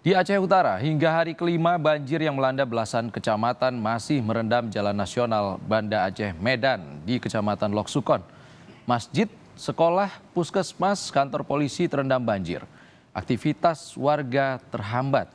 Di Aceh Utara, hingga hari kelima banjir yang melanda belasan kecamatan masih merendam Jalan Nasional Banda Aceh Medan di Kecamatan Lok Sukon. Masjid, sekolah, puskesmas, kantor polisi terendam banjir. Aktivitas warga terhambat.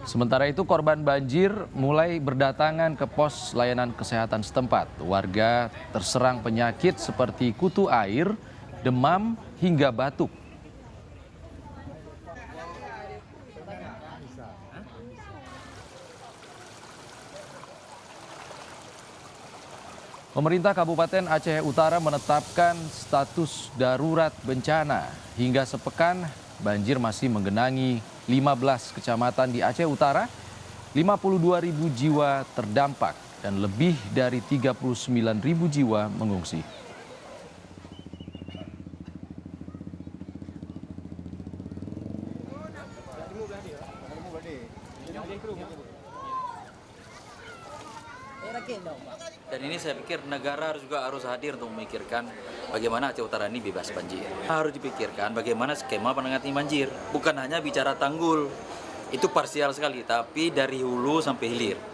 Sementara itu korban banjir mulai berdatangan ke pos layanan kesehatan setempat. Warga terserang penyakit seperti kutu air, demam, hingga batuk. Pemerintah Kabupaten Aceh Utara menetapkan status darurat bencana. Hingga sepekan, banjir masih menggenangi 15 kecamatan di Aceh Utara, 52.000 jiwa terdampak dan lebih dari 39.000 jiwa mengungsi. Dan ini saya pikir negara juga harus hadir untuk memikirkan bagaimana Aceh Utara ini bebas banjir. Harus dipikirkan bagaimana skema penanganan banjir. Bukan hanya bicara tanggul, itu parsial sekali, tapi dari hulu sampai hilir.